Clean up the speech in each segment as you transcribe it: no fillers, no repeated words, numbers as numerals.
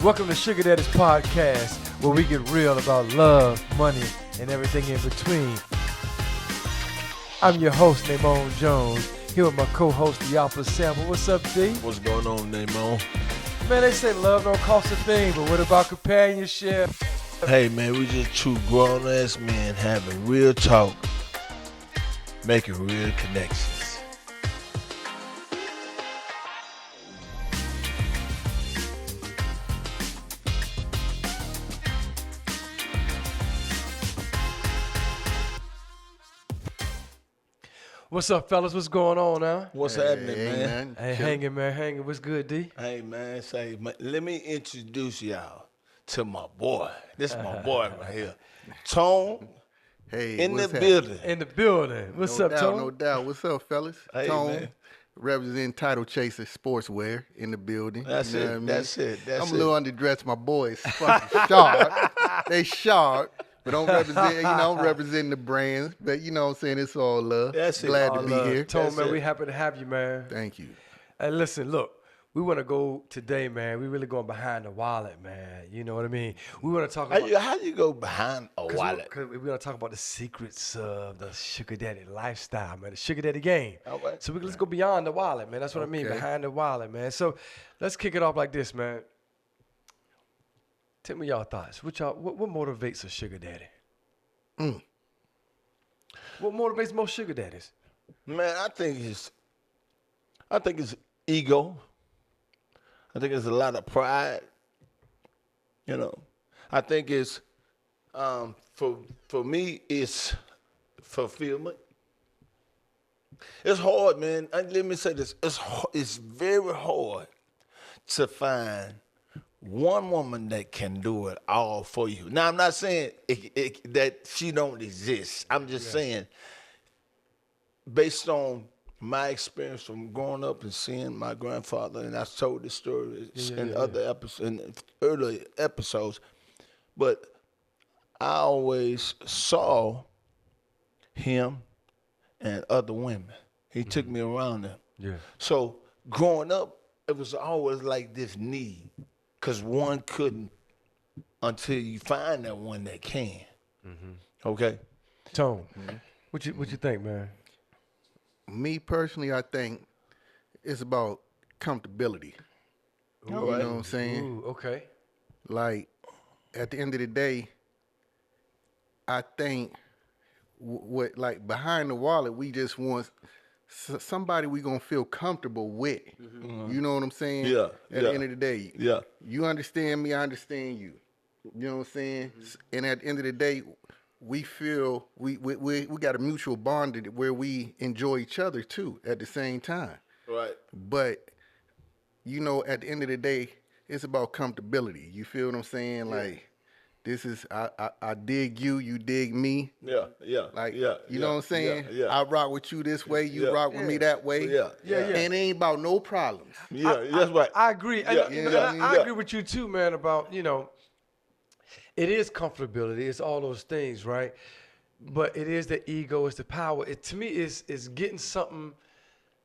Welcome to Sugar Daddy's Podcast, where we get real about love, money, and everything in between. I'm your host, Namon Jones, here with my co-host, Diopla Sample. What's up, D? What's going on, Namon? Man, they say love don't cost a thing, but what about companionship? Hey, man, we just two grown-ass men having real talk, making real connections. What's up, fellas? What's going on, huh? What's happening, man? Hey, hanging, man, hanging. What's good, D? Hey, man, let me introduce y'all to my boy. This is my boy right here. Tone Hey, in the what's happening? building. In the building. What's No up, doubt, Tone? no doubt. What's up, fellas? Hey, Tone, man. representing Title Chaser Sportswear in the building. That's You know it, what I mean? that's it, that's I'm a little it. underdressed. My boys fucking sharp. They sharp. But I'm representing, I'm representing the brands. But you know what I'm saying? It's all love. That's it. Glad All to be love. here. Tone, That's man, it. we happy to have you, man. Thank you. Hey, listen, look, we want to go today, man. We really going behind the wallet, man. You know what I mean? We want to talk about... How you go behind a wallet? Because we're going to talk about the secrets of the sugar daddy lifestyle, man, the sugar daddy game. All right. So let's go beyond the wallet, man. That's what I mean, Okay. behind the wallet, man. So let's kick it off like this, man. Tell me y'all thoughts. What motivates a sugar daddy? What motivates most sugar daddies? Man, I think it's ego. I think it's a lot of pride. You know, I think it's for me it's fulfillment. It's hard, man. Let me say this: it's very hard to find one woman that can do it all for you. Now, I'm not saying that she don't exist. I'm just saying, based on my experience from growing up and seeing my grandfather, and I told this story in other episodes, in early episodes, but I always saw him and other women. He took me around them. Yeah. So growing up, it was always like this need, because one couldn't until you find that one that can. Okay? Tone, what you think, man? Me personally, I think it's about comfortability. You know what I'm saying? Ooh, okay. Like, at the end of the day, I think what like behind the wallet, we just want somebody we gonna feel comfortable with. You know what I'm saying? Yeah, At yeah. the end of the day, Yeah. you understand me, I understand you. You know what I'm saying? And at the end of the day, we feel we got a mutual bond where we enjoy each other too at the same time. Right. But you know, at the end of the day, it's about comfortability. You feel what I'm saying? Like, this is I dig you, you dig me. Yeah, yeah. Like, yeah, you know what I'm saying? Yeah, yeah. I rock with you this way, you Yeah. rock with me that way. Yeah, yeah. And it ain't about no problems. Yeah, that's right. I agree. Yeah, And I yeah. agree with you too, man, about, it is comfortability. It's all those things, right? But it is the ego, it's the power. It to me is getting something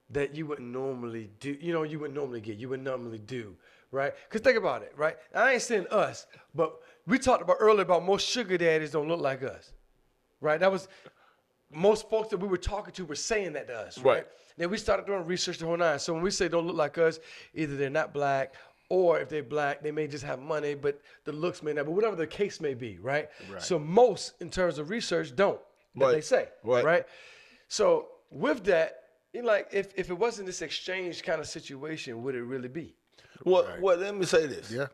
that you wouldn't normally do. You wouldn't normally get. You wouldn't normally do, right? Because think about it, right? I ain't saying us, but we talked about earlier about most sugar daddies don't look like us, right? That was most folks that we were talking to were saying that to us, right? Right. Then we started doing research the whole nine. So when we say don't look like us, either they're not black, or if they're black, they may just have money, but the looks may not. But whatever the case may be, right? So most, in terms of research, don't. That Right. they say, Right. right? So with that, if it wasn't this exchange kind of situation, would it really be? Well, let me say this. Yeah.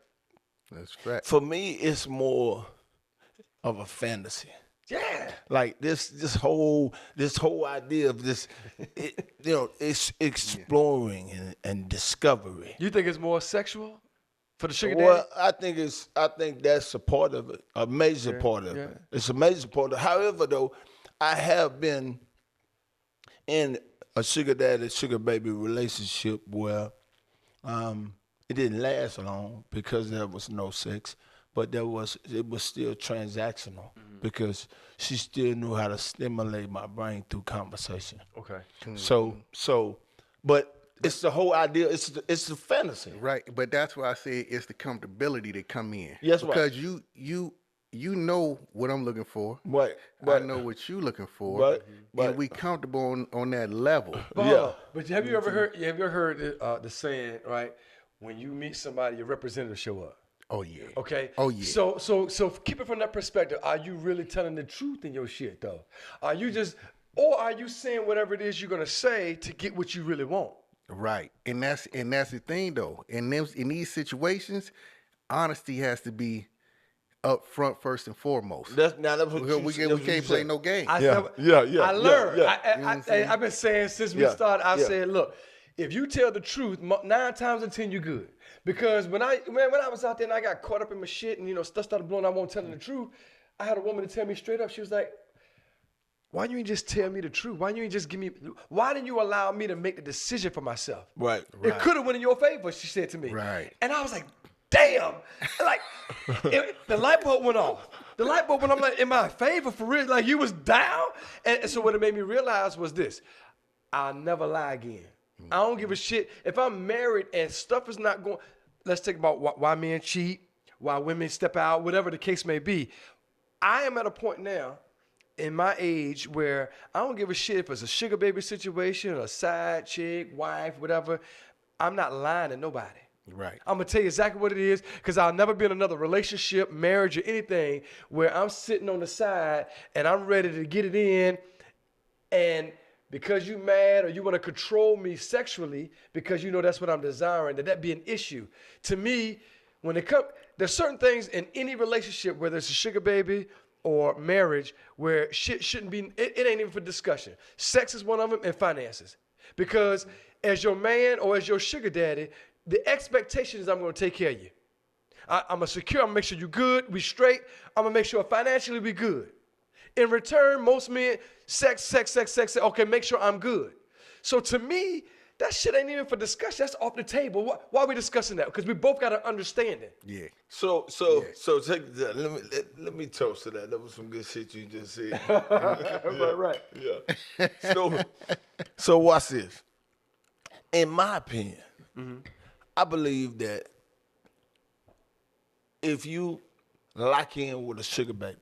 That's fact. For me, it's more of a fantasy. Yeah. Like this whole idea of this, it's exploring and discovery. You think it's more sexual for the sugar Well, daddy? I think that's a part of it, a major part of it. It's a major part of it. However, though, I have been in a sugar daddy, sugar baby relationship where it didn't last long because there was no sex, but it was still transactional because she still knew how to stimulate my brain through conversation. Okay. So, but It's the whole idea. It's the fantasy. Right, but that's why I say it's the comfortability that come in. Yes, right. because you know what I'm looking for. Right. I know what you looking for. Right, right. And we comfortable on that level. But Yeah. hold on. But have you ever heard the saying, right? When you meet somebody, your representative show up. Oh yeah. Okay. Oh yeah. So keep it from that perspective. Are you really telling the truth in your shit though? Are you just, or are you saying whatever it is you're gonna say to get what you really want? Right, and that's the thing though. In these situations, honesty has to be up front first and foremost. That's what Because we can't play no game. I Yeah, said- yeah, I learned. yeah. You know what I'm saying? I've been saying since we Yeah, started. I yeah. said, look, if you tell the truth, 9 times out of 10 you're good. Because when I was out there and I got caught up in my shit and stuff started blowing, I won't telling the truth. I had a woman to tell me straight up. She was like, "Why you ain't just tell me the truth? Why you ain't just give me? Why didn't you allow me to make the decision for myself? Right. It could have went in your favor," she said to me. Right. And I was like, damn. Like, the light bulb went off. The light bulb went on, like, in my favor for real. Like, you was down. And so what it made me realize was this. I'll never lie again. I don't give a shit. If I'm married and stuff is not going, let's think about why men cheat, why women step out, whatever the case may be. I am at a point now in my age where I don't give a shit if it's a sugar baby situation, a side chick, wife, whatever. I'm not lying to nobody. Right. I'm gonna tell you exactly what it is, because I'll never be in another relationship, marriage, or anything where I'm sitting on the side and I'm ready to get it in, and because you mad or you want to control me sexually because you know that's what I'm desiring, that be an issue. To me, when it comes, there's certain things in any relationship, whether it's a sugar baby or marriage, where shit shouldn't be, it ain't even for discussion. Sex is one of them, and finances. Because as your man or as your sugar daddy, the expectation is I'm going to take care of you. I'm going to secure, I'm going to make sure you're good, we straight. I'm going to make sure financially we good. In return, most men, sex, okay, make sure I'm good. So to me, that shit ain't even for discussion. That's off the table. Why are we discussing that? Because we both got an understanding. Yeah. So take that. Let me toast to that. That was some good shit you just said. Right. Yeah. So watch this. In my opinion, I believe that if you lock in with a sugar baby,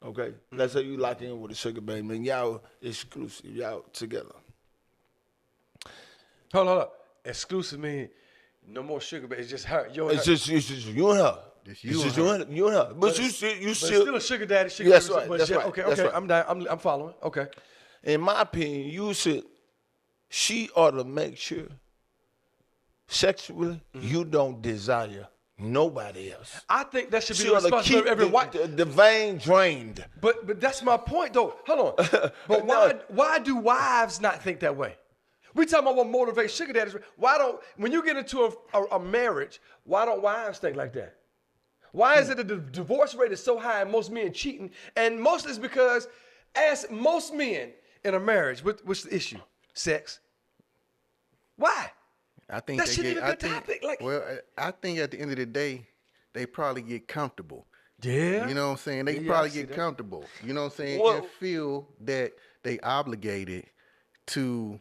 okay? Let's say you lock in with a sugar baby and y'all exclusive, y'all together. Hold on. Exclusive mean no more sugar, but it's just her. It's just you and her. It's you It's and just her. you and her. But you But still still a sugar daddy. Sugar That's baby, right, but that's yeah, right, Okay, that's okay. right. I'm down. I'm following. Okay. in my opinion, she ought to make sure sexually you don't desire nobody else. I think that should be She the ought to responsibility keep of every wife. the vein drained. But that's my point, though. Hold on. But why do wives not think that way? We talking about what motivates sugar daddies. Why don't, when you get into a marriage, why don't wives think like that? Why is it that the divorce rate is so high and most men cheating? And most is because, as most men in a marriage, what's the issue? Sex. Why? I think That they shouldn't get, even be a topic, like- well, I think at the end of the day, they probably get comfortable. Yeah. You know what I'm saying? They Yeah, probably I see get that. comfortable. You know what I'm saying? Well- and feel that they obligated to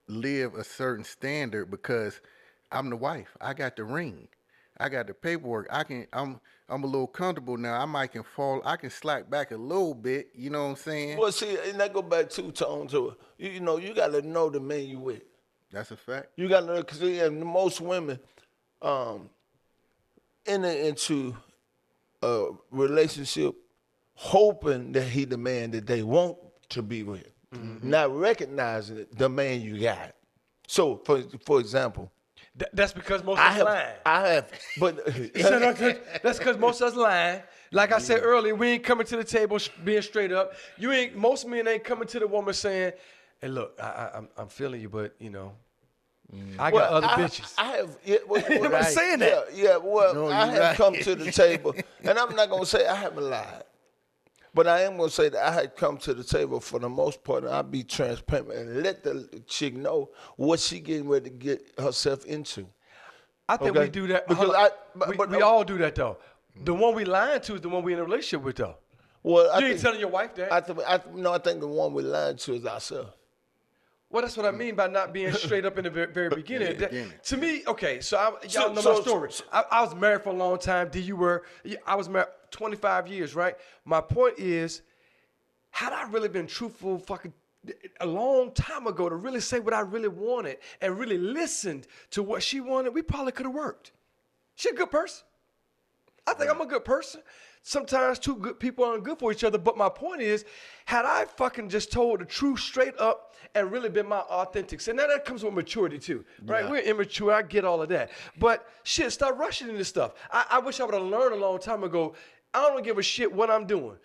live a certain standard because I'm the wife. I got the ring. I got the paperwork. I'm a little comfortable now. I can slack back a little bit. You know what I'm saying? Well, see, and that go back two-tone to it. You know, you got to know the man you with. That's a fact. You got to know, because most women enter into a relationship hoping that he the man that they want to be with, not recognizing the man you got. So, for example, That's because most of us lying. I have, but That's because most of us lying. Like I said earlier, we ain't coming to the table being straight up. Most men ain't coming to the woman saying, "Hey, look, I'm feeling you, but you know, I got other bitches." I have. Yeah, Nobody's saying that. Yeah. Well, No, I you're have right. come to the table, and I'm not gonna say I haven't lied, but I am gonna say that I had come to the table for the most part, and I be transparent and let the chick know what she getting ready to get herself into. I think Okay. we do that Because hold on. but- we all do that though. The one we lying to is the one we in a relationship with though. Well, You ain't telling your wife that. I think the one we're lying to is ourselves. Well, that's what I mean by not being straight up in the very beginning. beginning. To me, okay, so y'all know so- my story. I was married for a long time. D, you were. I was married 25 years, right? My point is, had I really been truthful fucking a long time ago to really say what I really wanted and really listened to what she wanted, we probably could have worked. She a good person. I think I'm a good person. Sometimes two good people aren't good for each other, but my point is, had I fucking just told the truth straight up and really been my authentic self, now that comes with maturity too, right? Yeah. We're immature, I get all of that. But shit, stop rushing into stuff. I wish I would have learned a long time ago, I don't give a shit what I'm doing.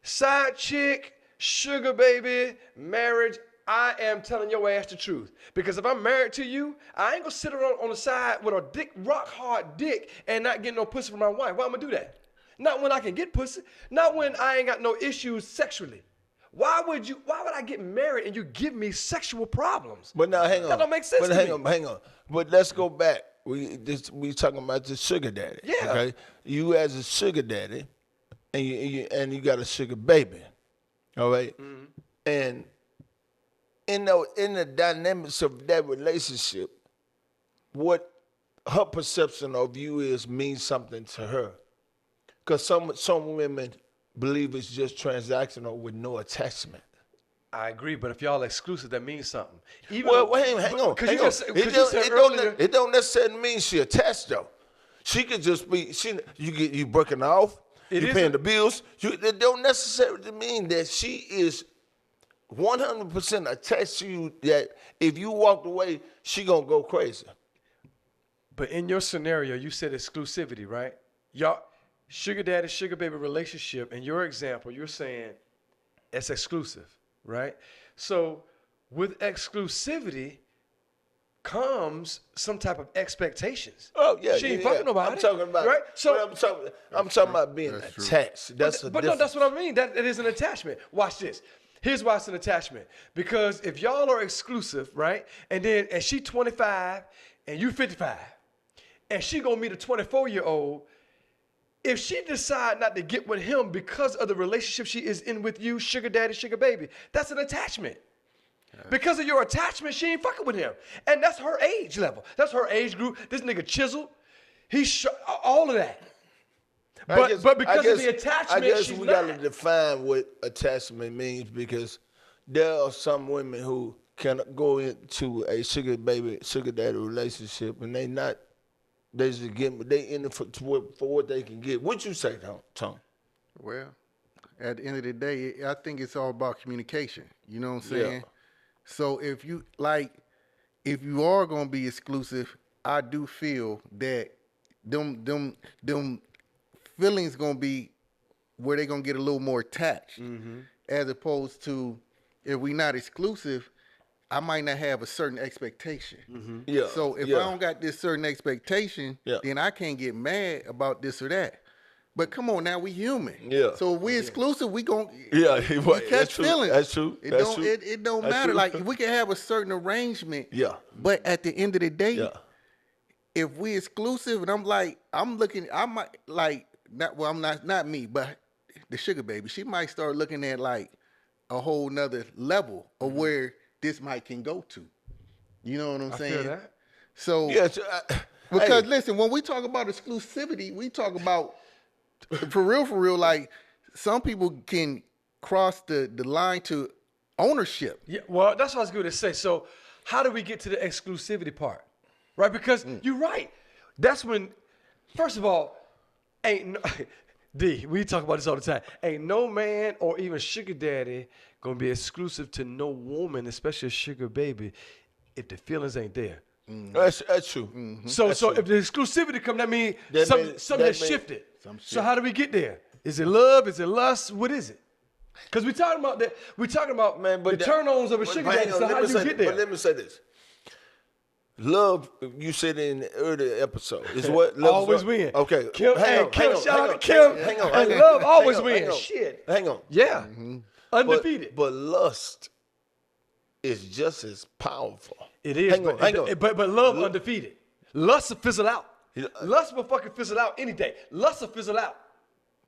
Side chick, sugar baby, marriage, I am telling your ass the truth. Because if I'm married to you, I ain't gonna sit around on the side with a dick, rock hard dick and not get no pussy from my wife. Why am I do that? Not when I can get pussy. Not when I ain't got no issues sexually. Why would I get married and you give me sexual problems? But now, hang on. That don't make sense But to hang me. hang on. But let's go back. We talking about the sugar daddy. Yeah. Okay. You as a sugar daddy, and you got a sugar baby. All right? Mm-hmm. And in the dynamics of that relationship, what her perception of you is means something to her. Because some women believe it's just transactional with no attachment. I agree, but if y'all exclusive, that means something. Even Well, though- hang on. Because hang you on. just It you said earlier. it don't necessarily mean she attached though. She could just be you breaking her off. It You is paying a- the bills. It don't necessarily mean that she is 100% attached to you. That if you walked away, she gonna go crazy. But in your scenario, you said exclusivity, right? Y'all, sugar daddy, sugar baby relationship, in your example, you're saying it's exclusive, right? So with exclusivity comes some type of expectations. Oh yeah, She ain't yeah, fucking nobody. I'm talking about right? So I'm talking about being That's true. attached. That's a but no, difference. that's what I mean. That it is an attachment. Watch this. Here's why it's an attachment. Because if y'all are exclusive, right? And she 25 and you 55, and she gonna meet a 24-year-old. If she decide not to get with him because of the relationship she is in with you, sugar daddy, sugar baby, that's an attachment. Because of your attachment, she ain't fucking with him. And that's her age level. That's her age group. This nigga chiseled. He's all of that. But because of the attachment, I guess she's we not. gotta define what attachment means, because there are some women who can go into a sugar daddy relationship and they just they in it for what they can get. What you say, Tom? Well, at the end of the day, I think it's all about communication. You know what I'm saying? Yeah. So if you are gonna be exclusive, I do feel that them feelings gonna be where they gonna get a little more attached, as opposed to if we not exclusive, I might not have a certain expectation. Yeah. So if yeah. I don't got this certain expectation, Yeah. then I can't get mad about this or that. But come on now, we human. Yeah. So if we exclusive, we gon' Yeah, we right. catch That's true. feelings. That's true. It That's don't true. it don't That's matter. true. Like we can have a certain arrangement. Yeah. But at the end of the day, Yeah. if we exclusive and I'm looking, I might like not me, but the sugar baby, she might start looking at like a whole nother level of where this might can go to. You know what I'm I saying? feel that. So Yeah. because hey, listen, when we talk about exclusivity, we talk about for real, like some people can cross the line to ownership. Yeah, well, that's what I was going to say. So, how do we get to the exclusivity part? Right? Because you're right. That's when, first of all, ain't no, D, we talk about this all the time. Ain't no man or even sugar daddy going to be exclusive to no woman, especially a sugar baby, if the feelings ain't there. that's true. So if the exclusivity come, that means That something mean- has that mean- shifted. Something So how do we get there? Is it love? Is it lust? What is it? Because we're talking about that. We're talking about the turn-ons of a sugar daddy. So how do you get there? But let me say this. Love, you said in the earlier episode, is what love Always win. Okay. Kim, hang on, Kim, hang on, shout hang out on, to Kim. Hang on. And hang love on, always hang on, hang wins. on. Shit. Hang on. Yeah. Undefeated. But lust is just as powerful. It is. Hang on, hang on. But love undefeated. Lust will fizzle out. Yeah. Lust will fucking fizzle out any day. Lust will fizzle out.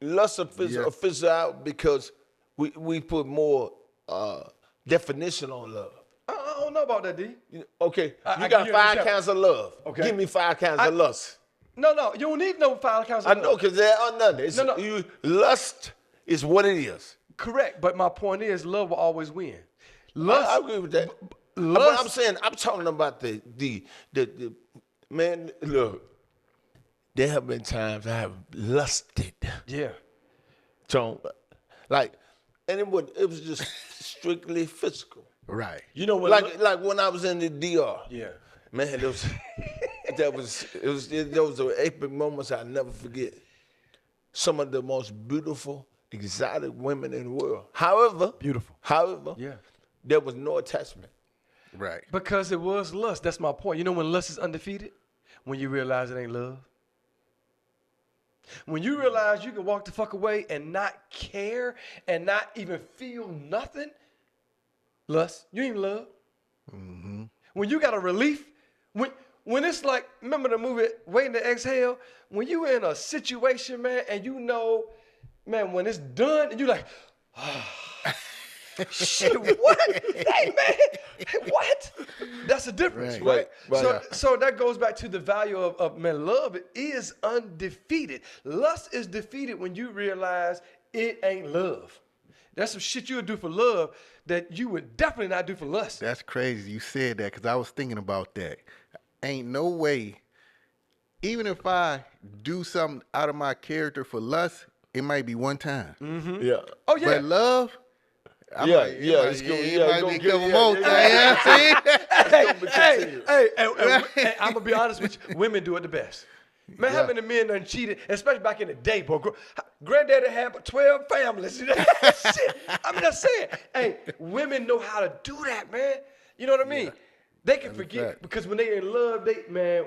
Lust will fizzle out because we put more definition on love. don't know about that, D. Okay, I you give got you an 5 example. kinds of love. Okay. Give me 5 kinds of lust. No, you don't need no 5 counts of I know, love. because there are none. It's, No. lust is what it is. Correct, but my point is, love will always win. I agree with that. But lust- I'm saying, I'm talking about the man. Look, there have been times I have lusted. Yeah. So, like, and it was just strictly physical. Right. You know what? Like when I was in the DR. Yeah. Man, those were epic moments I'll never forget. Some of the most beautiful, exotic women in the world. However, Yeah. there was no attachment. Right. Because it was lust. That's my point. You know when lust is undefeated? When you realize it ain't love. When you realize you can walk the fuck away and not care and not even feel nothing, lust, you ain't love. Mm-hmm. When you got a relief, when it's like, remember the movie Waiting to Exhale? When you in a situation, man, and you know, man, when it's done, and you like, shit, what? Hey, man, what? That's the difference, right? Right. So that goes back to the value of man, love is undefeated. Lust is defeated when you realize it ain't love. That's some shit you would do for love that you would definitely not do for lust. That's crazy you said that, because I was thinking about that. Ain't no way, even if I do something out of my character for lust, it might be one time. Yeah. Oh, yeah. But love, It's it gonna might be a get- couple yeah, more yeah, times. Hey, I'm gonna be honest with you. Women do it the best. Man, how Yeah. many men done cheated, especially back in the day, bro? Granddaddy had 12 families. Shit. I'm just saying. Hey, women know how to do that, man. You know what I mean? They can forget fact. because when they in love,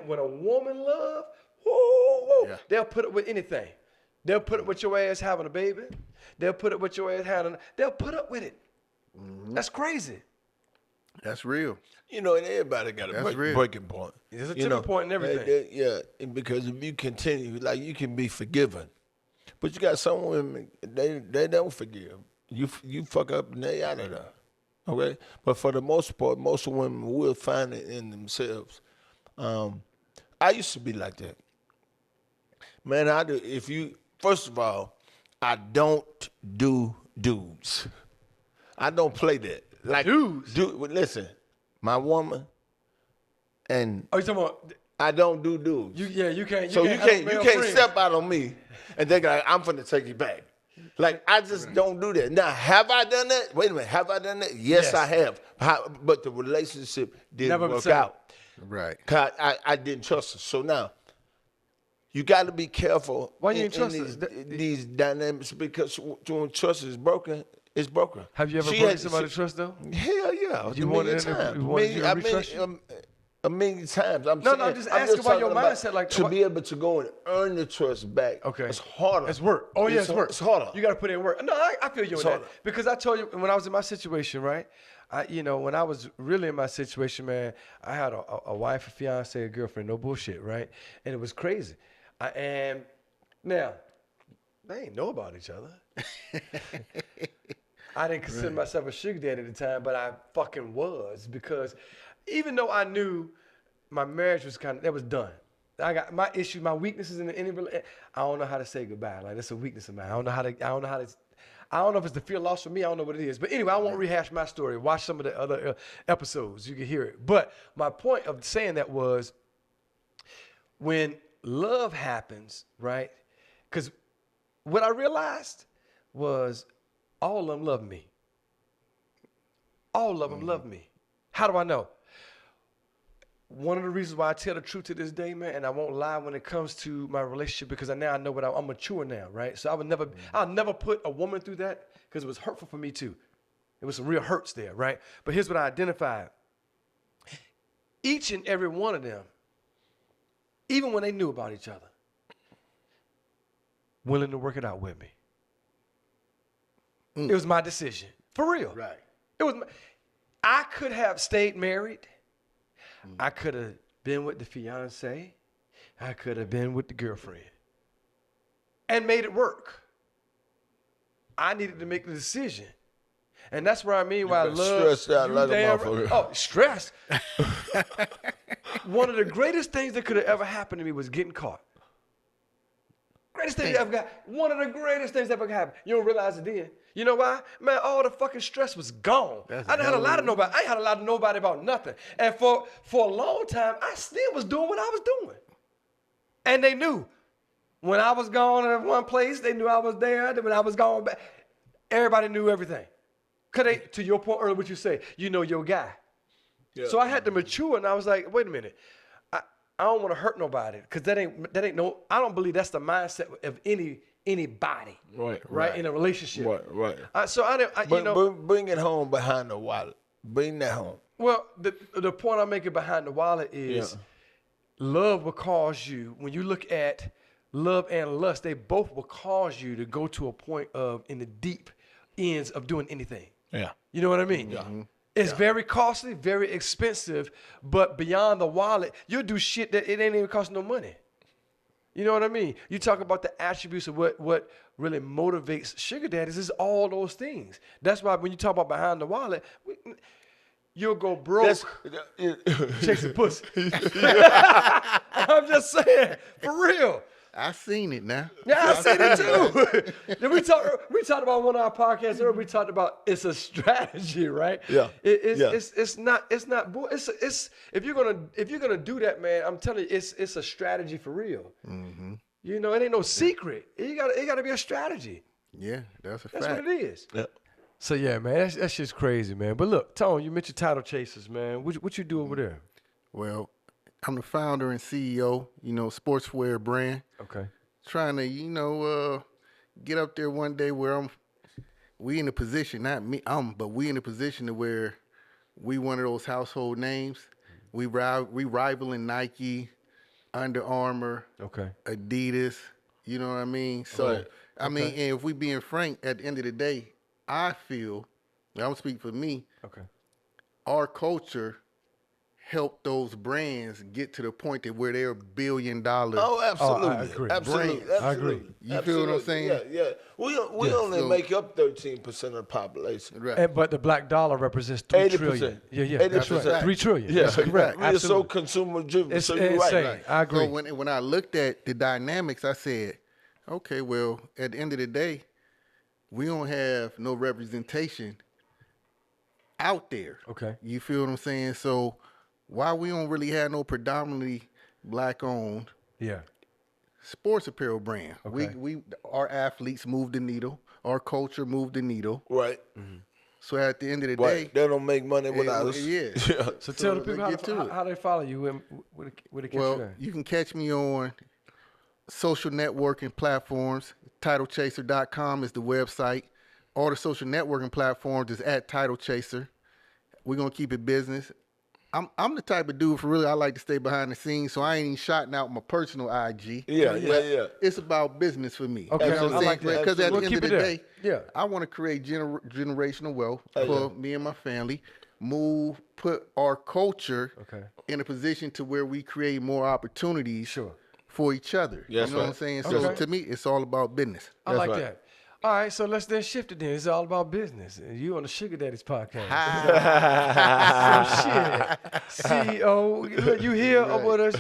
when a woman love, whoa, Yeah. they'll put up with anything. They'll put up with your ass having a baby. They'll put up with your ass they'll put up with it. That's crazy. That's real. You know, and everybody got a That's real. breaking point. There's a You tipping know, point in everything. and because if you continue, like you can be forgiven, but you got some women they don't forgive. You fuck up and they out of there. Okay, but for the most part, most women will find it in themselves. I used to be like that. Man, I do. First of all, I don't do dudes. I don't play that. Like Dudes? Listen, my woman, and Oh, you talking about? I don't do dudes. You can't. So you have a can't male friend. step out on me and think like, I'm finna take you back. Like I just don't do that. Now, have I done that? Wait a minute, have I done that? Yes. I have. But the relationship didn't Never work said- out. Right. 'Cause I didn't trust her. So now, you got to be careful. Why you in didn't trust her? these dynamics, because when trust is broken, it's broken. Have you ever She broken had- somebody's she- trust though? Hell yeah. You a wanted million her to- times. you wanted you to I mean, retrust you? a million times. I'm No, saying, I'm just asking about your talking about mindset, like, to what- be able to go and earn the trust back. Okay. It's harder. It's work. Oh yeah, it's work. It's harder. You got to put in work. No, I feel you on that harder. because I told you when I was in my situation, right? When I was really in my situation, man, I had a wife, a fiance, a girlfriend, no bullshit, right? And it was crazy. And now they ain't know about each other. I didn't consider myself a sugar daddy at the time, but I fucking was, because even though I knew my marriage was that was done. I got my issue, my weaknesses in any relationship. I don't know how to say goodbye. Like that's a weakness of mine. I don't know if it's the fear of loss for me. I don't know what it is. But anyway, I won't rehash my story. Watch some of the other episodes. You can hear it. But my point of saying that was when love happens, right? Because what I realized was all of them love me. All of them love me. How do I know? One of the reasons why I tell the truth to this day, man, and I won't lie when it comes to my relationship, because now I know what I'm mature now, right? So I'll never put a woman through that, because it was hurtful for me too. There was some real hurts there, right? But here's what I identified. Each and every one of them, even when they knew about each other, willing to work it out with me. It was my decision. For real. Right. It was. I could have stayed married. I could have been with the fiance. I could have been with the girlfriend. And made it work. I needed to make the decision. And that's what I mean by been love. stressed out you like a damn motherfucker. Oh, stress. One of the greatest things that could have ever happened to me was getting caught. Greatest thing that ever got. One of the greatest things that ever happened. You don't realize it then. You know why? Man, all the fucking stress was gone. I didn't have a lot of nobody. I ain't had a lot of nobody about nothing. And for a long time, I still was doing what I was doing. And they knew. When I was gone in one place, they knew I was there. When I was gone back, everybody knew everything. Cause they, to your point earlier, what you say, you know your guy. Yeah. So I had to mature, and I was like, wait a minute. I don't want to hurt nobody, because that ain't no. I don't believe that's the mindset of anybody. Right. In a relationship. Right. So I didn't. Bring it home behind the wallet. Bring that home. Well, the point I'm making behind the wallet is, love will cause you, when you look at love and lust, they both will cause you to go to a point of in the deep ends of doing anything. Yeah. You know what I mean? Yeah. It's very costly, very expensive, but beyond the wallet, you'll do shit that it ain't even cost no money. You know what I mean? You talk about the attributes of what really motivates sugar daddies is all those things. That's why when you talk about behind the wallet, you'll go broke chasing pussy. I'm just saying, for real. I seen it now. Yeah, I seen it too. Then we talked about one of our podcasts earlier. We talked about it's a strategy, right? Yeah. It's not if you're gonna do that, man, I'm telling you, it's a strategy for real. Mm-hmm. You know, it ain't no secret. It gotta be a strategy. Yeah, that's a fact. That's what it is. Yeah. So yeah, man, that's just crazy, man. But look, Tone, you mentioned Title Chasers, man. What you do over there? Well, I'm the founder and CEO, sportswear brand. Okay. Trying to, get up there one day where we in a position, not me, but we in a position to where we one of those household names. We rivaling Nike, Under Armour, Adidas. You know what I mean? So, Right. I mean, and if we being frank, at the end of the day, I feel, I'm gonna speak for me, our culture help those brands get to the point that where they're $1 billion. Oh, absolutely. I agree. Absolutely. I agree. You feel what I'm saying? Yeah. We only make up 13% of the population. Right. But the black dollar represents 3 80%. trillion. Yeah, 80%. that's right. 3 trillion. Yeah, That's correct. We are so consumer driven. It's So you're insane. right. I agree. So when I looked at the dynamics, I said, okay, well, at the end of the day, we don't have no representation out there. Okay. You feel what I'm saying? So why we don't really have no predominantly black-owned Yeah. sports apparel brand? Okay. We our athletes move the needle. Our culture moved the needle. Right. So at the end of the Right. day, They don't make money without us. yeah. So tell the people let's get to it. how they follow you and where they catch you Well, at. you can catch me on social networking platforms. TitleChaser.com is the website. All the social networking platforms is at Title Chaser. We're gonna keep it business. I'm the type of dude for really I like to stay behind the scenes, so I ain't even shouting out my personal IG. Yeah. It's about business for me. Okay, You know what I I'm like saying? that. Because at We'll the end keep of the it there. day, Yeah. I want to create generational wealth for me and my family. Put our culture in a position to where we create more opportunities for each other. Yes, you know what I'm right. saying? Okay. So to me, it's all about business. I like right. that. All right, so let's then shift it then. It's all about business. And you on the Sugar Daddies podcast. So shit. CEO, look, you here with us.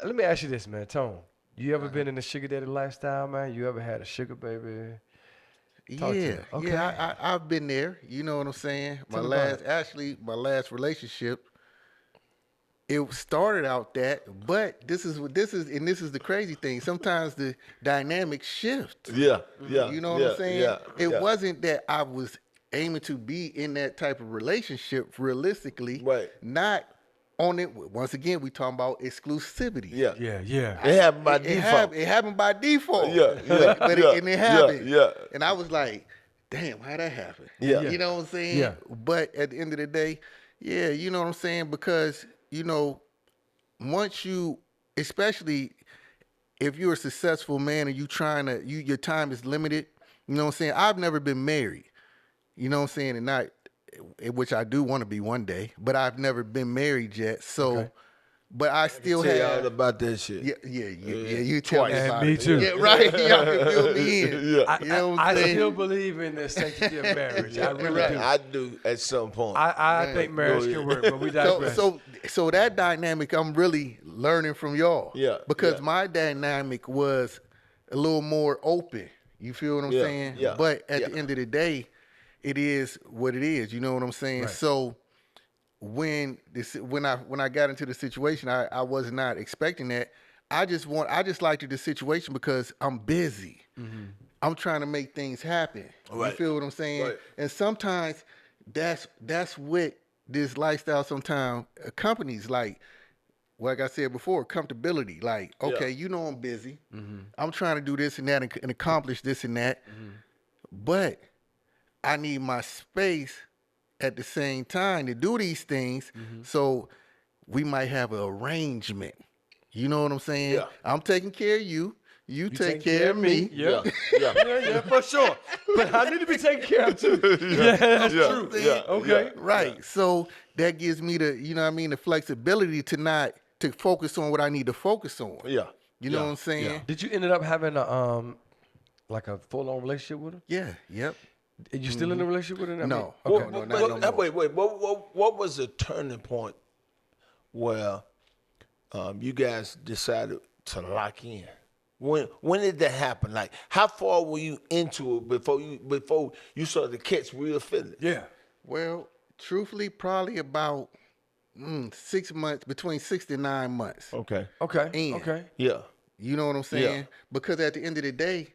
Let me ask you this, man. Tone, you ever been in the Sugar Daddy lifestyle, man? You ever had a sugar baby? Talk to me. Okay. Yeah, I've been there. You know what I'm saying? My Tell me about last relationship, it started out that, but this is the crazy thing. Sometimes the dynamics shift. Yeah. You know what I'm saying? Yeah. It wasn't that I was aiming to be in that type of relationship realistically. Right. Not on it. Once again, we talking about exclusivity. Yeah. Yeah. It happened by default. It happened by default. Yeah. But it happened. Yeah. And I was like, damn, how'd that happen? Yeah. You know what I'm saying? Yeah. But at the end of the day, yeah, you know what I'm saying? Because, once you, especially if you're a successful man and your time is limited, you know what I'm saying? I've never been married, you know what I'm saying? And which I do want to be one day, but I've never been married yet. So, but I still Tell you all have. about that shit. Yeah. You tell me Twice. about Me it. too. Yeah, right. Y'all can fill me in. Yeah. You know what I'm I saying? still believe in the sanctity of marriage. I really do. I do at some point. I think marriage can work, but we digress. So that dynamic, I'm really learning from y'all. Yeah, Because yeah. my dynamic was a little more open. You feel what I'm Yeah, saying? yeah, But at yeah. the end of the day, it is what it is. You know what I'm saying? Right. So when I got into the situation, I was not expecting that. I just liked the situation because I'm busy. I'm trying to make things happen. You Right. feel what I'm saying? Right. And sometimes that's what this lifestyle sometimes accompanies. Like I said before, comfortability. Like, okay, Yeah. you know I'm busy. I'm trying to do this and that and accomplish this and that. But I need my space at the same time to do these things. So we might have an arrangement. You know what I'm saying? Yeah. I'm taking care of you. You take take care of me. Yeah. Yeah. Yeah, for sure. But I need to be taken care of too. Yeah, that's Yeah. true. Yeah. Okay. Yeah. Right. So that gives me the flexibility to focus on what I need to focus on. Yeah. You know Yeah. what I'm saying? Yeah. Did you end up having a full-on relationship with her? Yeah. Yep. Are you still in a relationship with her? I mean, No. okay. No, not no more. Wait. What was the turning point where you guys decided to lock in? When did that happen? Like, how far were you into it before you started to catch real feelings? Yeah. Well, truthfully, probably about 6 months, between 6 to 9 months. Okay. Okay. And- Okay. Yeah. You know what I'm saying? Yeah. Because at the end of the day,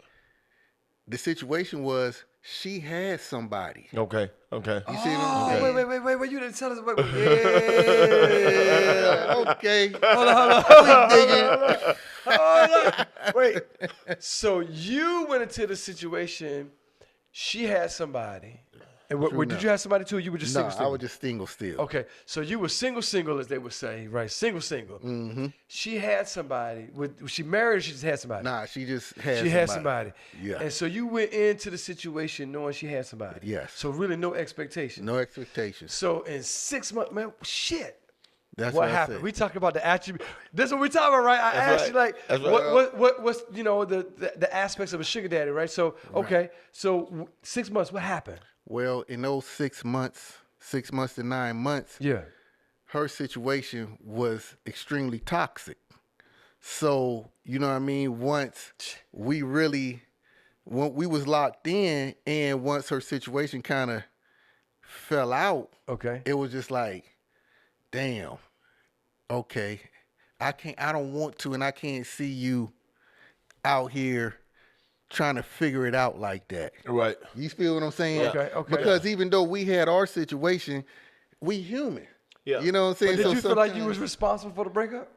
the situation was she had somebody. Okay. Okay. You see what Oh, I'm saying? wait. You didn't tell us. Wait. Yeah, okay. Hold on. Wait. So you went into the situation. She had somebody. And did enough. you have somebody too? Or you were just No, single. I was just single still. Okay, so you were single, as they would say, right? Single. Mm-hmm. She had somebody. Was she married or she just had somebody? Nah, she just had She had somebody. Yeah. And so you went into the situation knowing she had somebody. Yes. So really no expectation. No expectations. So in 6 months, man, shit. That's what what I happened? said. We talking about the attribute. This is what we talking about, right? I That's asked you right. like, That's right. what's the aspects of a sugar daddy, right? So okay, so 6 months, what happened? Well, in those 6 months, 6 months to 9 months, Yeah. her situation was extremely toxic. So, you know what I mean? Once we was locked in, and once her situation kind of fell out, Okay. it was just like, damn, okay, I don't want to, and I can't see you out here trying to figure it out like that. Right. You feel what I'm saying? Okay. Because even though we had our situation, we human. Yeah. You know what I'm saying? Did you feel like you sometimes- was responsible for the breakup?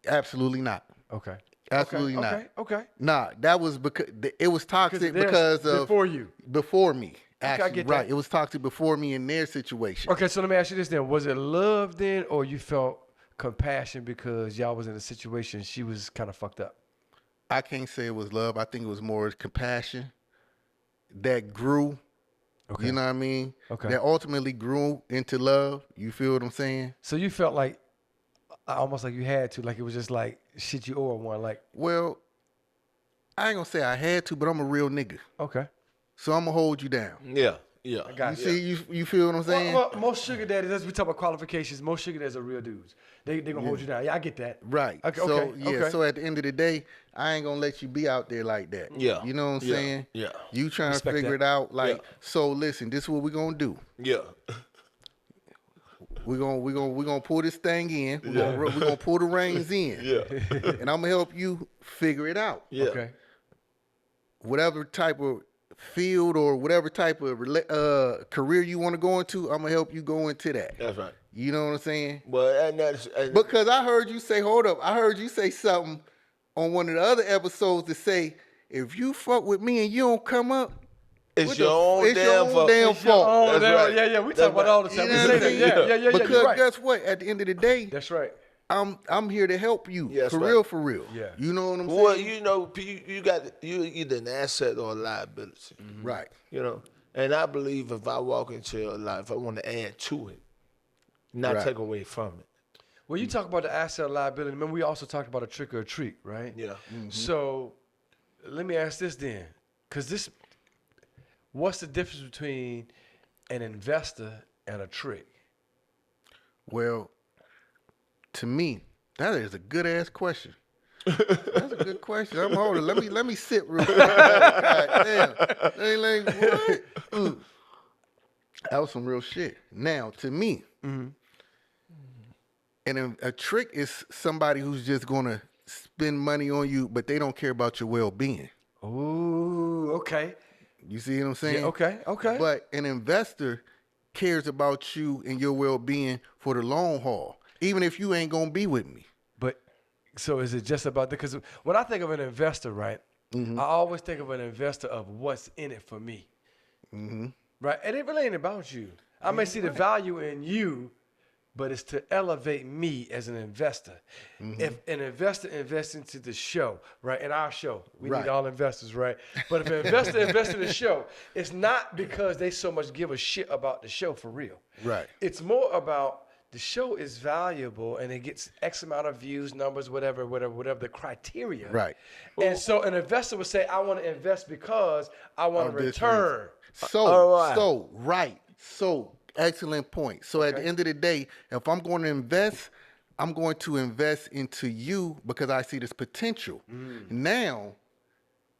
Absolutely not. Okay. Absolutely not. Okay. Nah, that was because it was toxic theirs because of before you. Before me. I Actually, get right. that. It was toxic before me in their situation. Okay, so let me ask you this then. Was it love then, or you felt compassion because y'all was in a situation she was kind of fucked up? I can't say it was love. I think it was more compassion that grew. Okay. You know what I mean? Okay. That ultimately grew into love. You feel what I'm saying? So you felt like almost like you had to, like it was just like shit you owe her one, like Well, I ain't gonna say I had to, but I'm a real nigga. okay. So I'm gonna hold you down. Yeah. Yeah. I got You see, you feel what I'm saying? Well, most sugar daddies, as we talk about qualifications, most sugar daddies are real dudes. They gonna hold you down. Yeah, I get that. Right. Okay. So okay. yeah. okay. So at the end of the day, I ain't gonna let you be out there like that. Yeah. You know what I'm Yeah. saying? Yeah. You trying Respect to figure that. it out? Like, Yeah. so listen, this is what we're gonna do. Yeah. We're gonna pull this thing in. We're gonna pull the reins in. Yeah. And I'm gonna help you figure it out. Yeah. Okay. Whatever type of field or whatever type of career you want to go into, I'm gonna help you go into that. That's right. You know what I'm saying? Well, and that's Because I heard you say, hold up, I heard you say something on one of the other episodes to say, if you fuck with me and you don't come up, it's what your the- own it's your damn own fault. damn It's your fault. own- Oh, That's that- right. yeah, we That's talk about right. it all the time. You We know say what I'm that. saying? Yeah, you're Because right. guess what? At the end of the day, That's right. I'm here to help you. Yeah, that's for right. real, for real. Yeah. You know what I'm Well, saying? you know, you either an asset or a liability. Right. You know, and I believe if I walk into your life, I want to add to it, not Right. take away from it. Well, you talk about the asset liability. Remember, we also talked about a trick or a treat, right? Yeah. So let me ask this then, because what's the difference between an investor and a trick? Well, to me, that is a good ass question. That's a good question. I'm holding. Let me sit real quick. God damn. What? That was some real shit. Now, to me, and a trick is somebody who's just gonna spend money on you, but they don't care about your well-being. Ooh, okay. You see what I'm saying? Yeah, okay. But an investor cares about you and your well-being for the long haul, even if you ain't gonna be with me. But so is it just about because when I think of an investor, right, I always think of an investor of what's in it for me, right? And it really ain't about you. I may see the value in you, but it's to elevate me as an investor. If an investor invests into the show, right, in our show, we Right. need all investors, right? But if an investor invests in the show, it's not because they so much give a shit about the show for real. Right. It's more about the show is valuable and it gets X amount of views, numbers, whatever the criteria. Right. And so an investor would say, I want to invest because I want Of to this return. So excellent point. So at the end of the day, if I'm going to invest, I'm going to invest into you because I see this potential. Now,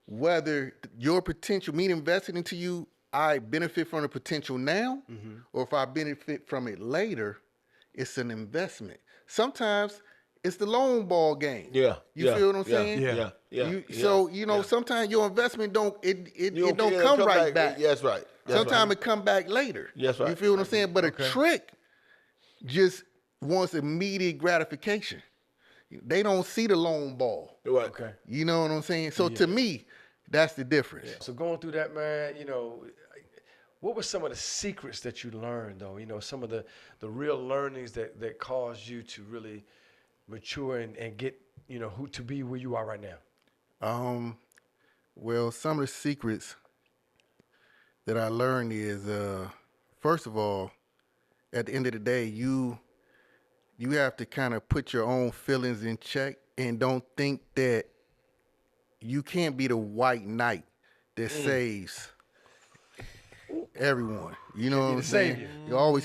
whether your potential, me investing into you, I benefit from the potential now, or if I benefit from it later, it's an investment. Sometimes it's the long ball game. Yeah. You feel what I'm saying? Yeah. So sometimes your investment don't come right back. That's right. Sometimes it come back later. That's right. You feel what I'm saying? But a trick just wants immediate gratification. They don't see the long ball. Right. Okay. You know what I'm saying? So to me, that's the difference. So going through that, man, what were some of the secrets that you learned, though? Some of the real learnings that caused you to really mature and get, who to be where you are right now? Well, some of the secrets that I learned is, first of all, at the end of the day, you have to kind of put your own feelings in check and don't think that you can't be the white knight that saves everyone. You know what I'm saying? savior.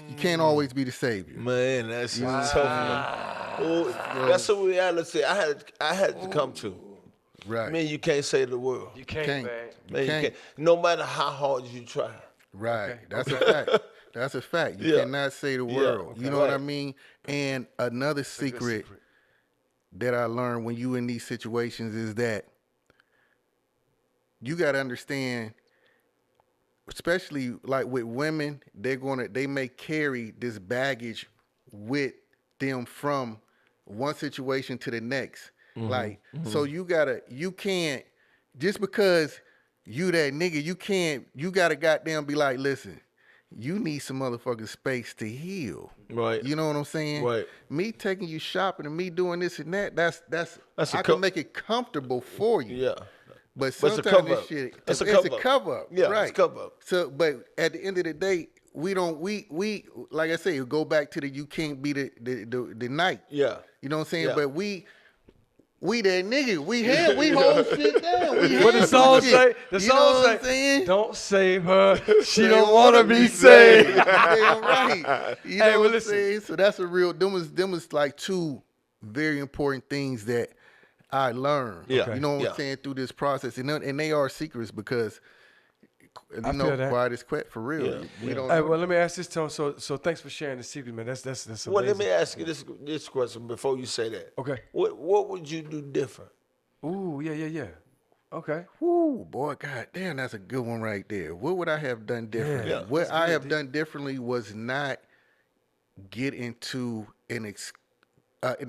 You can't always be the savior. Man, that's tough, man. Oh, that's a reality I had to come to. Right. Man, you can't save the world. You can't, Can't. man. Man, you can't. can't. No matter how hard you try. Right. Okay. That's a fact. That's a fact. You Yeah. cannot say the Yeah. world. Okay. You know what I Right. mean? And another secret that I learned when you in these situations is that you got to understand, especially like with women, they may carry this baggage with them from one situation to the next. So you can't, just because you that nigga, you gotta goddamn be like, listen, you need some motherfucking space to heal. Right. You know what I'm saying? Right. Me taking you shopping and me doing this and that, that's a I can make it comfortable for you. Yeah. But But it's a sometimes cover-up. this shit, It's a it's a cover-up. cover up. Yeah, it's a right. cover-up. So, but at the end of the day, we like I say, go back to you can't be the night. Yeah. You know what I'm saying? Yeah. But we that nigga. We hold shit down. We What the handle song shit. say? The You know song what I'm say, saying? don't save her. She They don't want to wanna be saved. Damn right. You know Hey, well, what I'm listen. saying? So that's a real. Them was like two very important things that I learned. Yeah. You know what Yeah. I'm saying, through this process, and they are secrets because I feel that. quiet is quit for real. Yeah. We don't. Hey, know. well, let me ask this, Tone. So thanks for sharing the secret, man. That's amazing. Well, let me ask you this question before you say that. Okay. What would you do different? Ooh, yeah. Okay. Whoo, boy, god damn, that's a good one right there. What would I have done differently? Yeah, What I have done differently was not get into an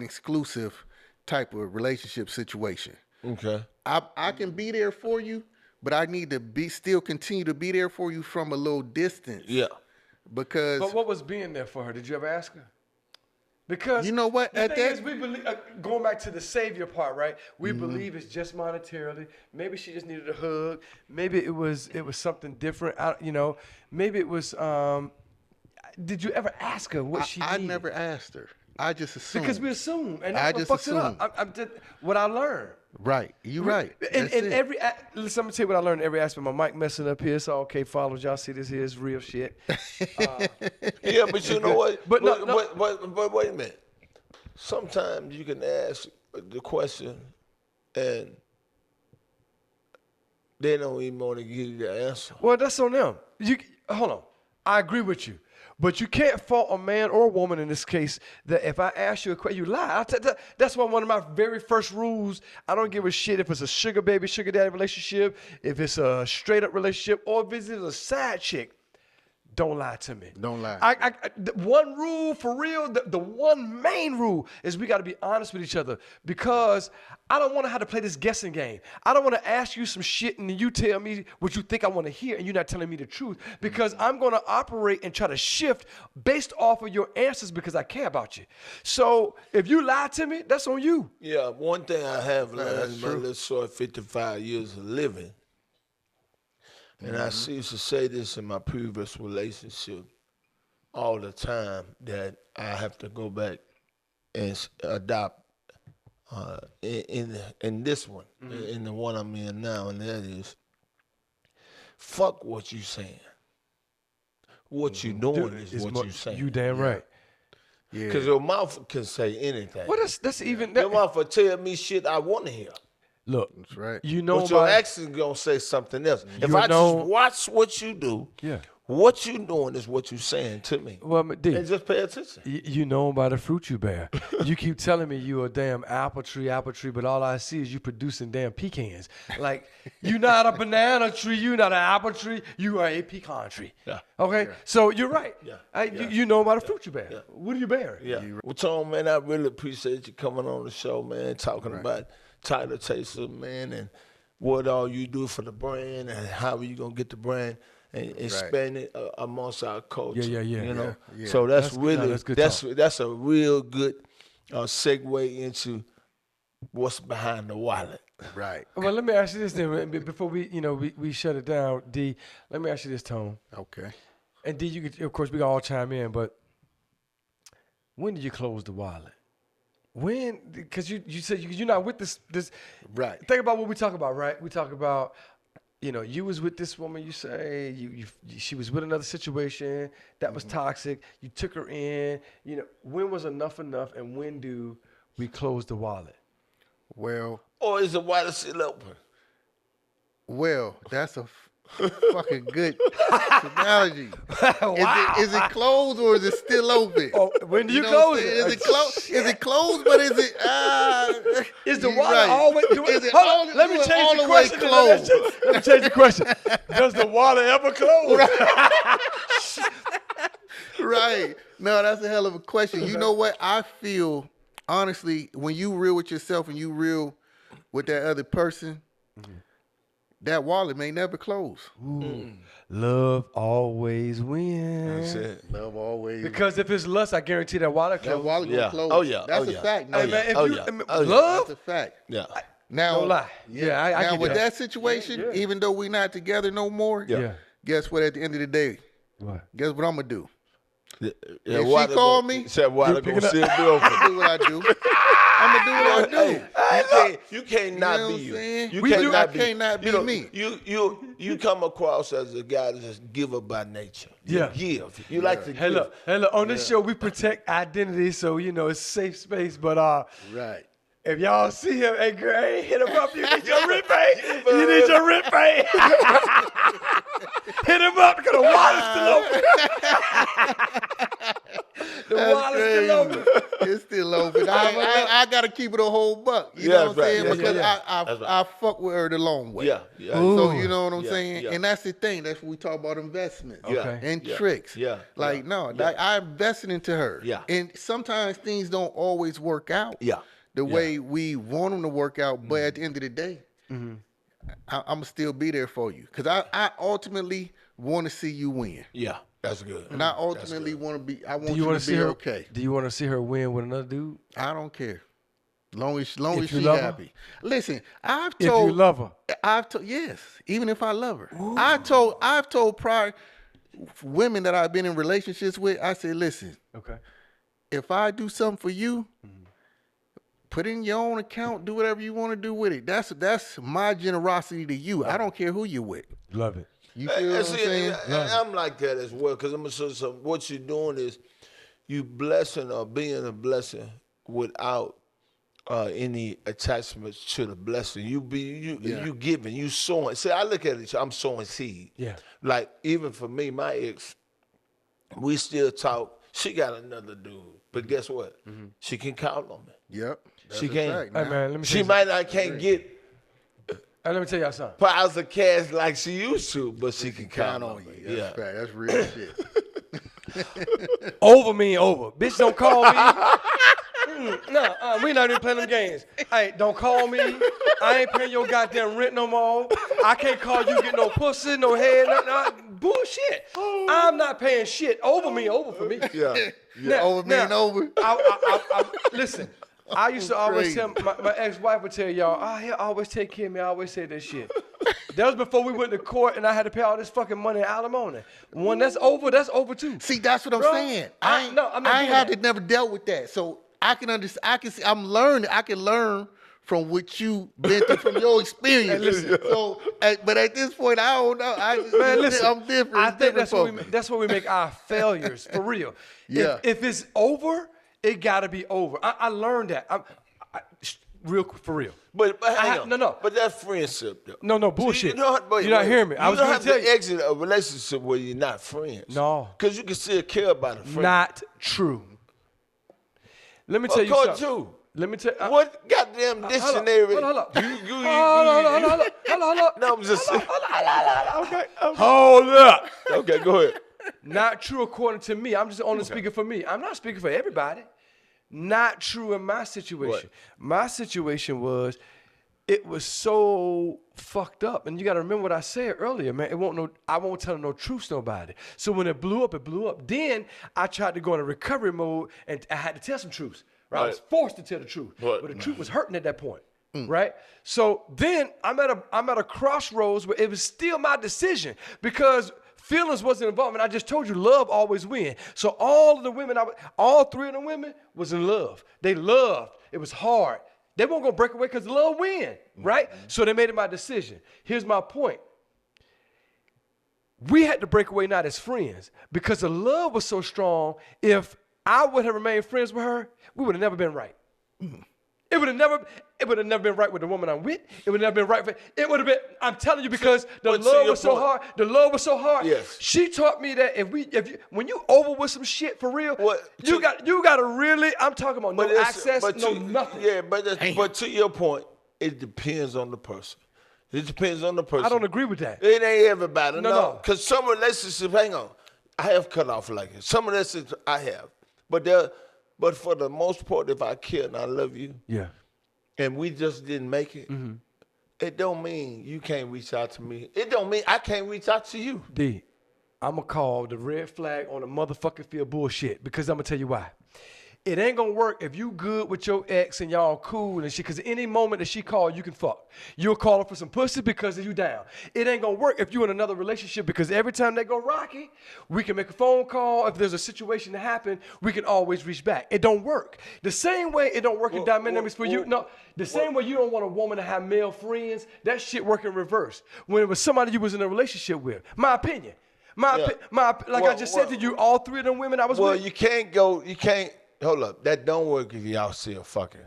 exclusive type of relationship situation. Okay. I can be there for you, but I need to still continue to be there for you from a little distance. Yeah. Because But what was being there for her? Did you ever ask her? Because You know what? The At thing that- is, we believe, going back to the savior part, right? We believe it's just monetarily. Maybe she just needed a hug. Maybe it was something different. Maybe it was. Did you ever ask her what she I needed? never asked her. I just assume. Because we assume, and I that's just what fucks it assume. up. I'm just, what I learned. Right. You right. In That's it. every, listen, I'm gonna tell you what I learned in every aspect. My mic messing up here, so okay, followers, y'all see this here is real shit. Yeah, but you know what? But no, but wait a minute. Sometimes you can ask the question and they don't even want to give you the answer. Well, that's on them. Hold on. I agree with you. But you can't fault a man or a woman in this case that if I ask you a question, you lie. That's why one of my very first rules, I don't give a shit if it's a sugar baby, sugar daddy relationship, if it's a straight up relationship, or if it's a side chick. Don't lie to me. Don't lie. The one rule for real, the one main rule is we got to be honest with each other because I don't want to have to play this guessing game. I don't want to ask you some shit and then you tell me what you think I want to hear and you're not telling me the truth because I'm going to operate and try to shift based off of your answers because I care about you. So if you lie to me, that's on you. Yeah, one thing I have learned in my little short 55 years of living, and I used to say this in my previous relationship all the time, that I have to go back and adopt in this one, in the one I'm in now, and that is, fuck what you saying. What you doing is what you saying. You damn right. Yeah. Because your mouth can say anything. Well, that's even Your mouth will tell me shit I want to hear. Look, That's right. you know But your my- actions gonna say something else. If You I know- just watch what you do, Yeah. what you doing is what you saying to me. Well, D, And just pay attention. you know by the fruit you bear. You keep telling me you a damn apple tree, but all I see is you producing damn pecans. Like, you not a banana tree, you not an apple tree, you are a pecan tree. Yeah. Okay? So you're right. Yeah. You know by the fruit you bear. What are you bearing? Yeah. Well, Tom, man, I really appreciate you coming on the show, man, talking about Tyler Taser, man, and what all you do for the brand and how you gonna get the brand and expand it amongst our culture. Yeah. You know, Yeah. so that's That's good. really No, that's good that's a real good segue into what's behind the wallet. Right. Well, let me ask you this then, before we shut it down, D. Let me ask you this, Tone. Okay. And D, you could, of course, we can all chime in, but when did you close the wallet? When? Because you said you're not with this. Right. Think about what we talk about, right? We talk about, you was with this woman. You say she was with another situation that was toxic. You took her in. When was enough, and when do we close the wallet? Well, Or is the wallet still open? that's a fucking good analogy. Wow. Is it closed or is it still open? Oh, when do you know close what I'm it? saying? Is it closed? Is it closed? But is it? Is the you're wallet right. always? Is it Hold on, let me all change the the way question. closed? Let me change the question. Does the wallet ever close? Right. No, that's a hell of a question. You know what? I feel, honestly, when you real with yourself and you real with that other person, that wallet may never close. Love always wins. Love always. Because if it's lust, I guarantee that wallet that closes. wallet Yeah. gonna close. Oh, yeah. That's Oh, a yeah. fact. Hey, No, man, if Oh, you, yeah. I mean, Oh, yeah. love, that's a fact. Yeah. Now, no lie. Yeah, I now get with that. that situation, Yeah. even though we not together no more, Yeah. guess what? At the end of the day, What? guess what I'm gonna do? Yeah, If she wallet call gonna- me, said wallet pick gonna it still be open. do what I do. I'm gonna do what I do. You can't You not know be what I'm you. saying? You We can't do- not I be. can't not be you know, me. You come across as a guy that's just giver by nature. You Yeah. give. You like to Hey, give. look. On this show, we protect identity, so, it's safe space. But Right. if y'all see him, hey, Gray, hit him up. You need your rent pay. You need your rent pay. Hit him up because the wallet's still open. The wallet's still open. It's still open. I gotta keep it a whole buck. You Yeah, know what I'm that's right. saying? Yeah, Because yeah. That's right. I fuck with her the long way. Yeah. So you know what I'm Yeah, saying? yeah. And that's the thing. That's what we talk about investments Okay. and Yeah, tricks. yeah, Like, yeah, no, yeah. like, I invested into her. Yeah. And sometimes things don't always work out Yeah. the way we want them to work out. But at the end of the day, I'm going to still be there for you. Because I ultimately want to see you win. Yeah. That's good. And I ultimately want to be, I want you wanna to be her okay. Do you want to see her win with another dude? I don't care. Long as If you she love her? happy. Listen, I've If told you love her. I've told yes, even if I love her. I've told prior women that I've been in relationships with, I said, listen, Okay. if I do something for you, put it in your own account, do whatever you want to do with it. That's my generosity to you. I don't care who you're with. Love it. You feel what I'm saying? I'm like that as well, because I'm gonna say something. What you're doing is you blessing or being a blessing without any attachments to the blessing. You giving, you sowing. See, I look at it. I'm sowing seed. Yeah. Like even for me, my ex, we still talk. She got another dude, but guess what? She can count on me. Yep. That's She a can't. fact, Hey man. man, let me She tell you can't get hey, let me tell y'all something. piles of cash like she used to, but she can Count count on on me. you. That's Yeah. fact. That's real shit. Over mean over. Bitch, don't call me. We not even playing them games. Hey, don't call me. I ain't paying your goddamn rent no more. I can't call you get no pussy, no head, nothing. Bullshit. I'm not paying shit. Over me, over for me. Yeah. Now- Over me and now, over. Listen, I used to always Crazy. tell my ex-wife would tell y'all, he'll always take care of me. I always say this shit. That was before we went to court and I had to pay all this fucking money in alimony. When that's over too. See, that's what I'm Bro, saying. I'm not I ain't doing had that. to never dealt with that, so I can understand. I can see. I'm learning. I can learn from what you been through from your experience. So, but at this point, I don't know. Man, listen, I'm different. I It's think different that's what we make our failures for real. Yeah. If it's over, it gotta be over. I learned that. Real quick, for real. But hang on. no. But that's friendship, though. No, bullshit. You don't, You're not hearing me. I was don't gonna have tell to you. exit a relationship where you're not friends. No. Because you can still care about a friend. Not true. Let me tell you According something. to Let me tell you. what goddamn dictionary? Hold on. You. Hold up. No, I'm just saying. Okay. Hold up. Okay, go ahead. Not true according to me. I'm just only speaking for me. I'm not speaking for everybody. Not true in my situation. What? My situation was, it was so fucked up. And you got to remember what I said earlier, man. I won't tell no truths to nobody. So when it blew up. Then I tried to go in a recovery mode and I had to tell some truths. Right? I was forced to tell the truth. Right. But the truth was hurting at that point. Right? So then I'm at a crossroads where it was still my decision because feelings wasn't involved. And I just told you, love always wins. So all three of the women was in love. They loved. It was hard. They weren't gonna break away because love win, right? So they made it my decision. Here's my point. We had to break away not as friends because the love was so strong. If I would have remained friends with her, we would have never been right. It would have never been right with the woman I'm with. It would have never been right. It would have been. I'm telling you because the but to love your was so point- hard. The love was so hard. Yes. She taught me that when you over with some shit for real, What- you got to really. I'm talking about no it's- access, no to, nothing. Yeah, but to your point, it depends on the person. It depends on the person. I don't agree with that. It ain't everybody. No. No. Because some relationships, hang on, I have cut off like it. Some relationships I have. But for the most part, if I care and I love you, Yeah. and we just didn't make it, it don't mean you can't reach out to me. It don't mean I can't reach out to you. D, I'm going to call the red flag on the motherfucking field bullshit because I'm going to tell you why. It ain't going to work if you good with your ex and y'all cool and shit because any moment that she call, you can fuck. You'll call her for some pussy because you down. It ain't going to work if you in another relationship because every time they go rocky, we can make a phone call. If there's a situation to happen, we can always reach back. It don't work. The same way it don't work in dynamics for you. No, the same way you don't want a woman to have male friends, that shit work in reverse. When it was somebody you was in a relationship with. My opinion. I just said to you, all three of them women I was Well, with. you can't, hold up. That don't work if y'all still fucking.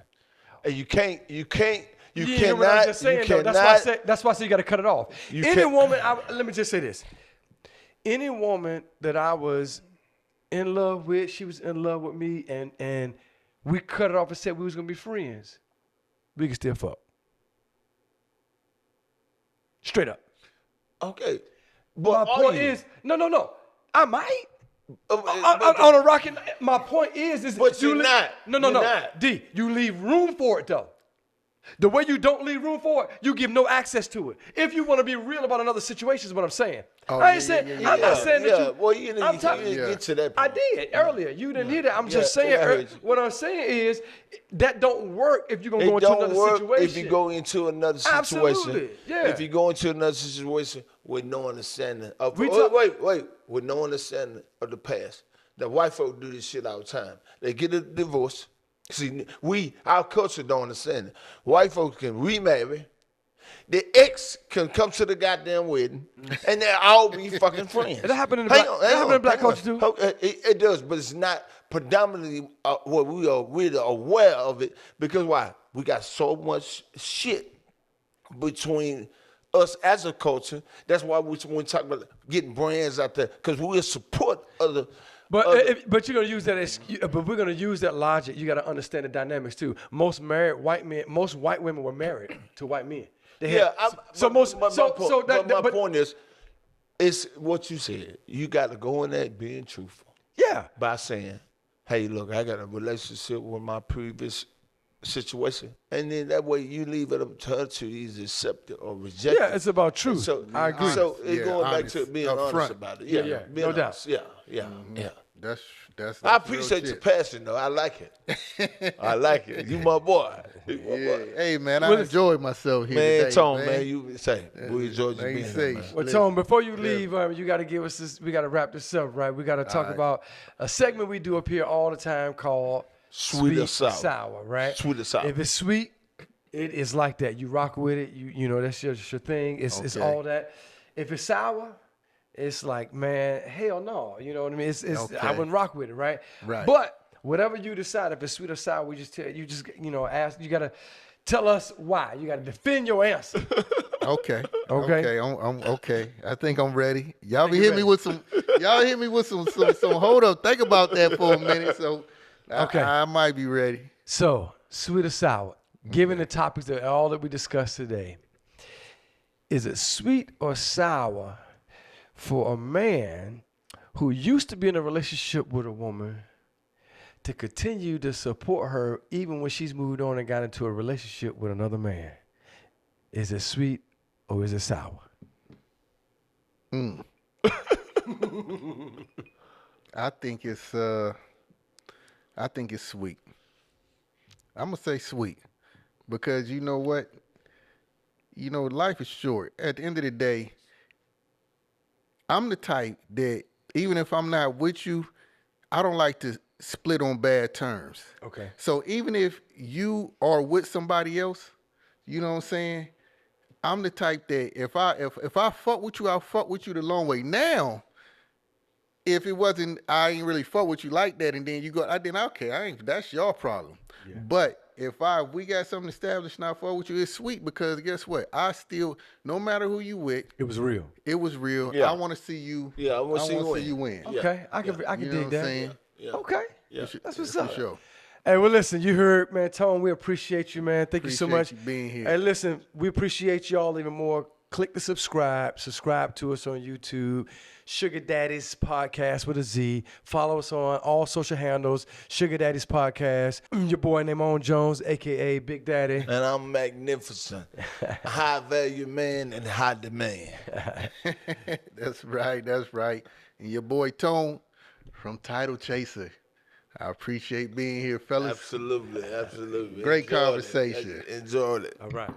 And you cannot, hear what I'm just saying, though. That's why I say you got to cut it off. Any woman, let me just say this. Any woman that I was in love with, she was in love with me, and we cut it off and said we was going to be friends, we can still fuck. Straight up. Okay. My But point is, no. I might. but On a rocket. My point is But you're leave- not. No. You're not. D, you leave room for it though. The way you don't leave room for it, you give no access to it. If you want to be real about another situation, is what I'm saying. I ain't saying. I'm not saying that you. Well, you I'm didn't talking- get to that I point. did earlier. You didn't hear that. I'm just saying. I heard you. What I'm saying is that don't work if you're gonna It go into don't another work situation. if you go into another situation. Absolutely, yeah. If you go into another situation with no understanding of We talk- wait, with no understanding of the past. The white folk do this shit all the time. They get a divorce. See, our culture don't understand it. White folks can remarry. The ex can come to the goddamn wedding, and they all be fucking friends. That happened in the black culture too. It does, but it's not predominantly what we are really aware of it. Because why? We got so much shit between us as a culture. That's why when we talk about getting brands out there, because we'll support other. But you're gonna use that but we're gonna use that logic. You got to understand the dynamics too. Most white women were married to white men. My point is, it's what you said. You got to go in there being truthful. Yeah. By saying, hey, look, I got a relationship with my previous situation. And then that way you leave it up to her to either accept it or reject it. Yeah, it's about truth. So, I agree. So it's going back to being honest about it. Yeah, no doubt. Yeah. That's I appreciate your passion, though. I like it. I like it. You my boy. Hey, man, I enjoyed myself here today. Tone, man, you say we enjoyed you being here, man. Well, Tone, before you leave, you got to give us this. We got to wrap this up, right? We got to talk about a segment we do up here all the time called Sweet or Sour, right? Sweet or Sour. If it's sweet, it is like that. You rock with it. You know that's your thing. It's all that. If it's sour, it's like, man, hell no. You know what I mean? I wouldn't rock with it, right? Right. But whatever you decide, if it's sweet or sour, we just tell you. Ask. You gotta tell us why. You gotta defend your answer. Okay. I'm okay. I think I'm ready. Y'all hit me with some. Y'all hit me with some. Hold up. Think about that for a minute. So, okay, I might be ready. So, sweet or sour? Given the topics that all that we discussed today, is it sweet or sour for a man who used to be in a relationship with a woman to continue to support her even when she's moved on and got into a relationship with another man? Is it sweet or is it sour? I think it's sweet. I'm gonna say sweet because you know what? You know, life is short. At the end of the day, I'm the type that even if I'm not with you, I don't like to split on bad terms. Okay. So even if you are with somebody else, you know what I'm saying? I'm the type that if I fuck with you, I'll fuck with you the long way. Now, if it wasn't, I ain't really fuck with you like that, and then you go, that's your problem. Yeah. But if we got something established and I fuck with you, it's sweet because guess what? I still, no matter who you with, it was real. It was real. Yeah. I want to see you. Yeah, I want to see you win. Okay, I can dig that. Yeah. Okay, that's what's up. For sure. Hey, well, listen, you heard, man, Tone, we appreciate you, man. Thank you so much. You being here. Hey, listen, we appreciate y'all even more. Click the subscribe to us on YouTube, Sugar Daddy's Podcast with a Z. Follow us on all social handles, Sugar Daddy's Podcast. Your boy Namon Jones, a.k.a. Big Daddy. And I'm magnificent. High value man and high demand. That's right. And your boy Tone from Title Chaser. I appreciate being here, fellas. Absolutely. Great conversation. Enjoyed it. All right.